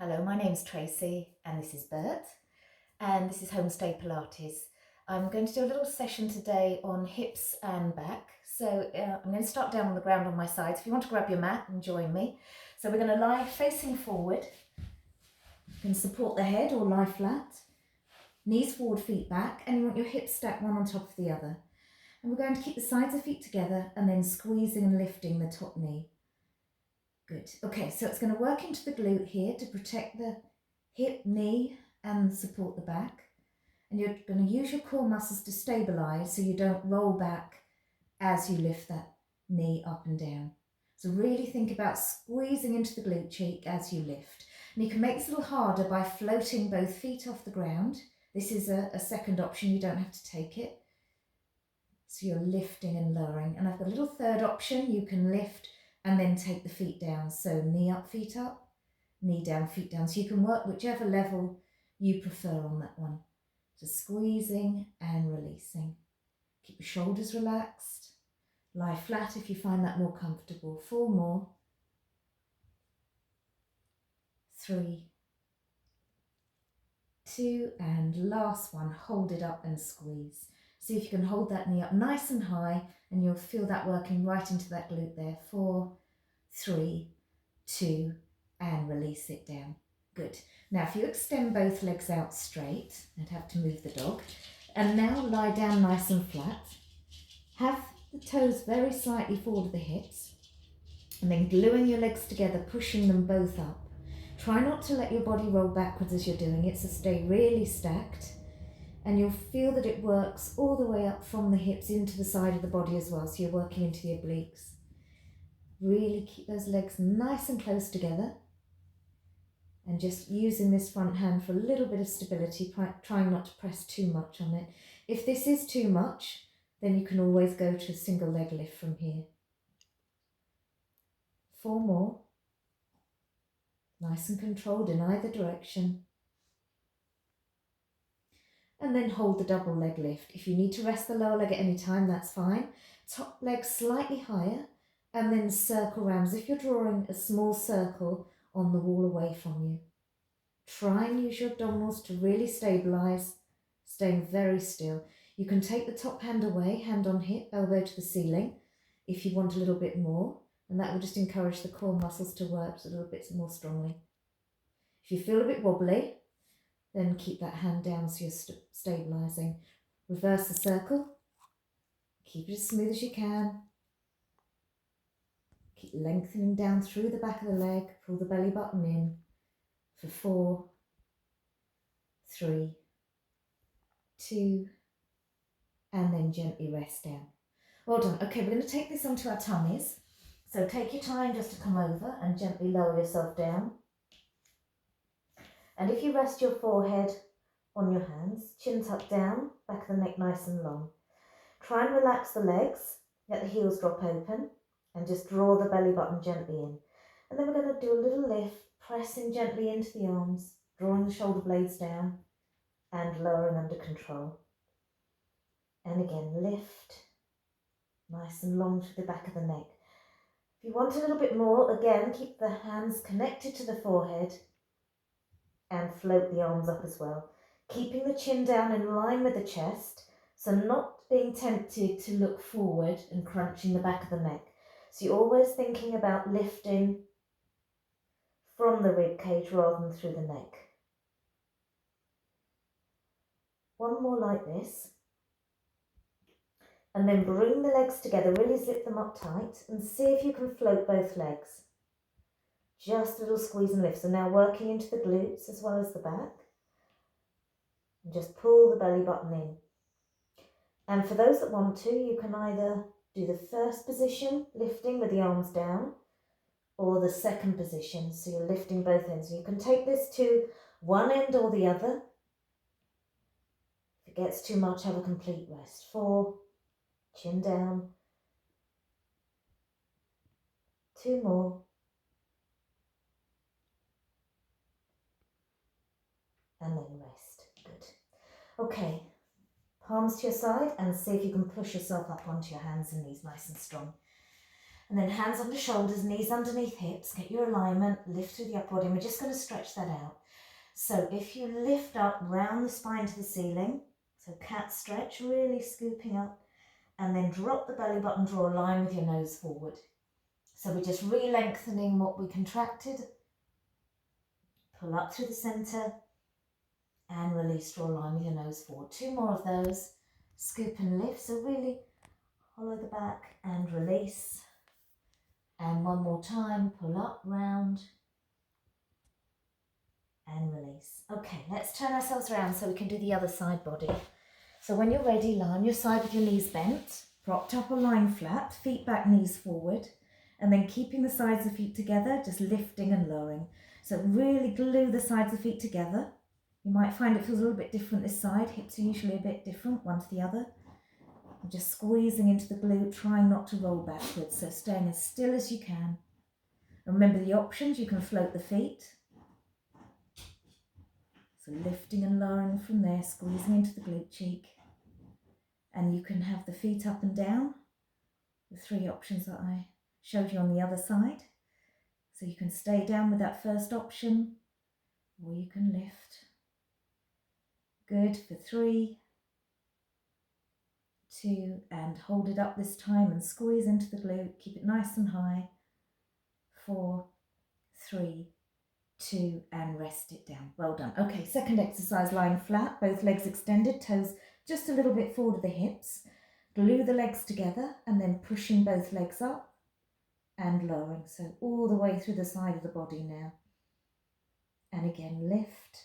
Hello, my name's Tracy and this is Bert and this is Homestay Pilates. I'm going to do a little session today on hips and back. So I'm going to start down on the ground on my sides. If you want to grab your mat and join me. So we're going to lie facing forward. You can support the head or lie flat. Knees forward, feet back, and you want your hips stacked one on top of the other. And we're going to keep the sides of feet together and then squeezing and lifting the top knee. Good. Okay, so it's going to work into the glute here to protect the hip, knee, and support the back. And you're going to use your core muscles to stabilize so you don't roll back as you lift that knee up and down. So really think about squeezing into the glute cheek as you lift. And you can make this a little harder by floating both feet off the ground. This is a second option, you don't have to take it. So you're lifting and lowering. And I've got a little third option, you can lift and then take the feet down. So knee up, feet up, knee down, feet down. So you can work whichever level you prefer on that one. So squeezing and releasing. Keep your shoulders relaxed. Lie flat if you find that more comfortable. 4 more. 3, 2, and last one. Hold it up and squeeze. See if you can hold that knee up nice and high and you'll feel that working right into that glute there. 4, 3, 2, and release it down. Good. Now if you extend both legs out straight, I'd have to move the dog, and now lie down nice and flat. Have the toes very slightly forward of the hips, and then gluing your legs together, pushing them both up. Try not to let your body roll backwards as you're doing it, so stay really stacked, and you'll feel that it works all the way up from the hips into the side of the body as well, so you're working into the obliques. Really keep those legs nice and close together, and just using this front hand for a little bit of stability, trying not to press too much on it. If this is too much, then you can always go to a single leg lift from here. 4 more. Nice and controlled in either direction. And then hold the double leg lift. If you need to rest the lower leg at any time, that's fine. Top leg slightly higher, and then circle round as if you're drawing a small circle on the wall away from you. Try and use your abdominals to really stabilize, staying very still. You can take the top hand away, hand on hip, elbow to the ceiling, if you want a little bit more, and that will just encourage the core muscles to work a little bit more strongly. If you feel a bit wobbly, then keep that hand down so you're stabilizing. Reverse the circle. Keep it as smooth as you can. Keep lengthening down through the back of the leg. Pull the belly button in for 4, 3, 2, and then gently rest down. Well done. Okay, we're going to take this onto our tummies. So take your time just to come over and gently lower yourself down. And if you rest your forehead on your hands, chin tucked down, back of the neck nice and long. Try and relax the legs, let the heels drop open, and just draw the belly button gently in. And then we're going to do a little lift, pressing gently into the arms, drawing the shoulder blades down, and lowering under control. And again, lift, nice and long to the back of the neck. If you want a little bit more, again, keep the hands connected to the forehead and float the arms up as well. Keeping the chin down in line with the chest, so not being tempted to look forward and crunching the back of the neck. So you're always thinking about lifting from the rib cage rather than through the neck. 1 more like this. And then bring the legs together, really zip them up tight and see if you can float both legs. Just a little squeeze and lift. So now working into the glutes as well as the back. And just pull the belly button in. And for those that want to, you can either do the first position, lifting with the arms down, or the second position, so you're lifting both ends. You can take this to one end or the other. If it gets too much, have a complete rest. 4, chin down. 2 more. And then rest. Good. Okay, palms to your side and see if you can push yourself up onto your hands and knees nice and strong. And then hands under shoulders, knees underneath hips, get your alignment, lift through the upper body. And we're just going to stretch that out. So if you lift up, round the spine to the ceiling, so cat stretch, really scooping up, and then drop the belly button, draw a line with your nose forward. So we're just re-lengthening what we contracted. Pull up through the centre and release, draw a line with your nose forward. 2 more of those. Scoop and lift, so really hollow the back and release. And 1 more time, pull up, round, and release. Okay, let's turn ourselves around so we can do the other side body. So when you're ready, lie on your side with your knees bent, propped up or lying flat, feet back, knees forward, and then keeping the sides of the feet together, just lifting and lowering. So really glue the sides of the feet together. You might find it feels a little bit different this side. Hips are usually a bit different, one to the other. And just squeezing into the glute, trying not to roll backwards, so staying as still as you can. And remember the options, you can float the feet. So lifting and lowering from there, squeezing into the glute cheek. And you can have the feet up and down, the 3 options that I showed you on the other side. So you can stay down with that first option, or you can lift. Good for 3, 2, and hold it up this time and squeeze into the glute. Keep it nice and high. 4, 3, 2, and rest it down. Well done. Okay, second exercise, lying flat, both legs extended, toes just a little bit forward of the hips. Glue the legs together and then pushing both legs up and lowering. So all the way through the side of the body now. And again, lift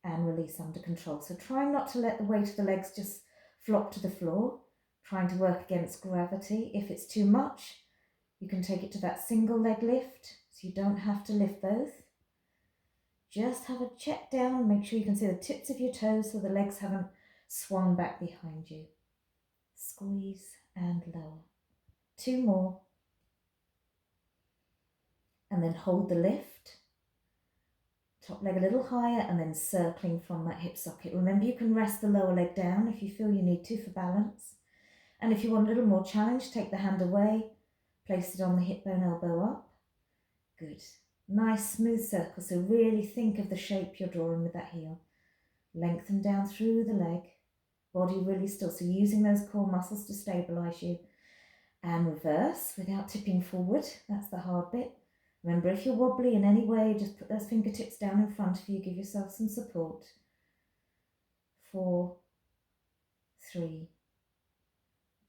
and release under control. So trying not to let the weight of the legs just flop to the floor, trying to work against gravity. If it's too much, you can take it to that single leg lift, so you don't have to lift both. Just have a check down, make sure you can see the tips of your toes so the legs haven't swung back behind you. Squeeze and lower. 2 more. And then hold the lift. Top leg a little higher and then circling from that hip socket. Remember, you can rest the lower leg down if you feel you need to for balance. And if you want a little more challenge, take the hand away, place it on the hip bone, elbow up. Good. Nice smooth circle. So really think of the shape you're drawing with that heel. Lengthen down through the leg. Body really still. So using those core muscles to stabilize you. And reverse without tipping forward. That's the hard bit. Remember, if you're wobbly in any way, just put those fingertips down in front of you. Give yourself some support. 4, 3,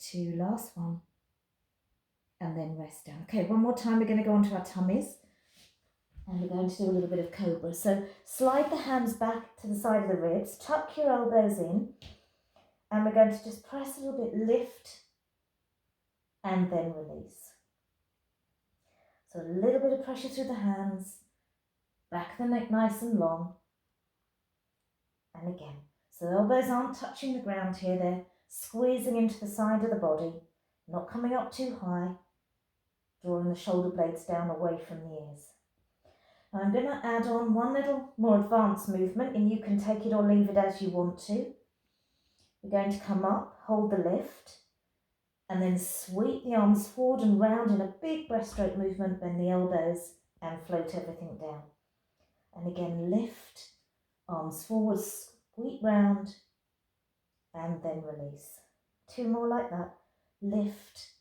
2, last one. And then rest down. Okay, one more time. We're going to go onto our tummies. And we're going to do a little bit of cobra. So slide the hands back to the side of the ribs. Tuck your elbows in. And we're going to just press a little bit, lift, and then release. So a little bit of pressure through the hands, back of the neck nice and long. And again, so the elbows aren't touching the ground here, they're squeezing into the side of the body, not coming up too high, drawing the shoulder blades down away from the ears. Now I'm going to add on one little more advanced movement, and you can take it or leave it as you want to. We're going to come up, hold the lift, and then sweep the arms forward and round in a big breaststroke movement, bend the elbows and float everything down. And again, lift, arms forward, sweep round, and then release. 2 more like that. Lift,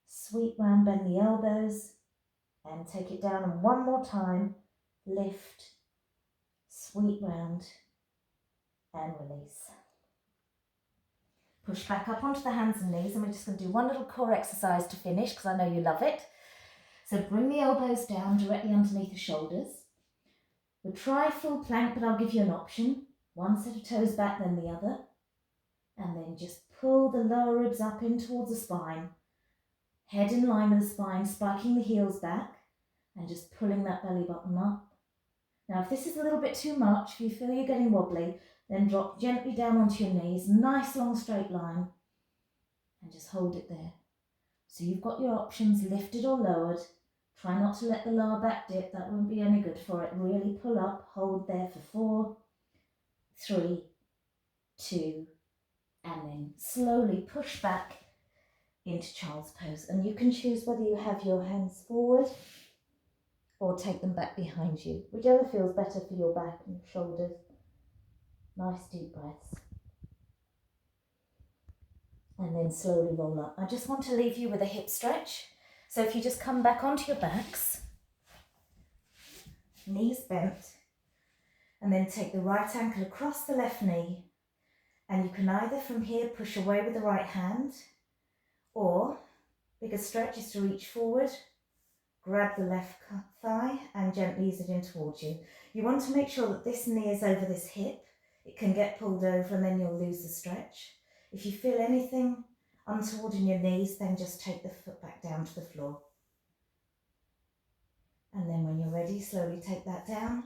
sweep round, bend the elbows, and take it down. And 1 more time, lift, sweep round, and release. Push back up onto the hands and knees, and we're just going to do one little core exercise to finish because I know you love it. So bring the elbows down directly underneath the shoulders. We'll try full plank, but I'll give you an option. One set of toes back, then the other. And then just pull the lower ribs up in towards the spine. Head in line with the spine, spiking the heels back, and just pulling that belly button up. Now, if this is a little bit too much, if you feel you're getting wobbly, then drop gently down onto your knees, nice long straight line, and just hold it there. So you've got your options, lifted or lowered. Try not to let the lower back dip, that won't be any good for it. Really pull up, hold there for 4, 3, 2, and then slowly push back into child's pose. And you can choose whether you have your hands forward or take them back behind you, whichever feels better for your back and shoulders. Nice deep breaths. And then slowly roll up. I just want to leave you with a hip stretch. So if you just come back onto your backs, knees bent, and then take the right ankle across the left knee, and you can either from here push away with the right hand, or bigger stretch is to reach forward, grab the left thigh and gently ease it in towards you. You want to make sure that this knee is over this hip. It can get pulled over and then you'll lose the stretch. If you feel anything untoward in your knees, then just take the foot back down to the floor. And then when you're ready, slowly take that down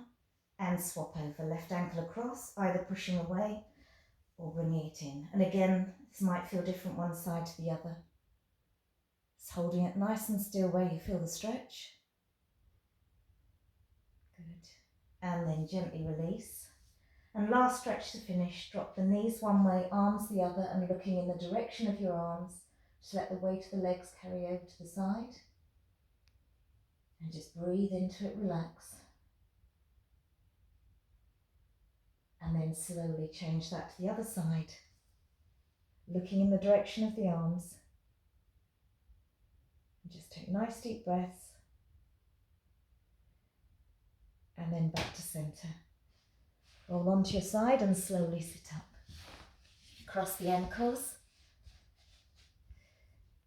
and swap over. Left ankle across, either pushing away or bringing it in. And again, this might feel different one side to the other. Just holding it nice and still where you feel the stretch. Good. And then gently release. And last stretch to finish. Drop the knees one way, arms the other, and looking in the direction of your arms. Just let the weight of the legs carry over to the side. And just breathe into it, relax. And then slowly change that to the other side. Looking in the direction of the arms. And just take nice deep breaths. And then back to centre. Roll onto your side and slowly sit up. Cross the ankles.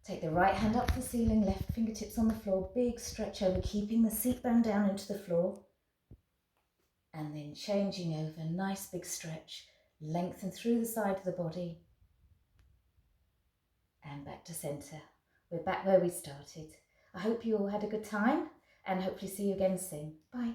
Take the right hand up to the ceiling, left fingertips on the floor. Big stretch over, keeping the seat bone down into the floor. And then changing over, nice big stretch. Lengthen through the side of the body. And back to centre. We're back where we started. I hope you all had a good time and hopefully see you again soon. Bye.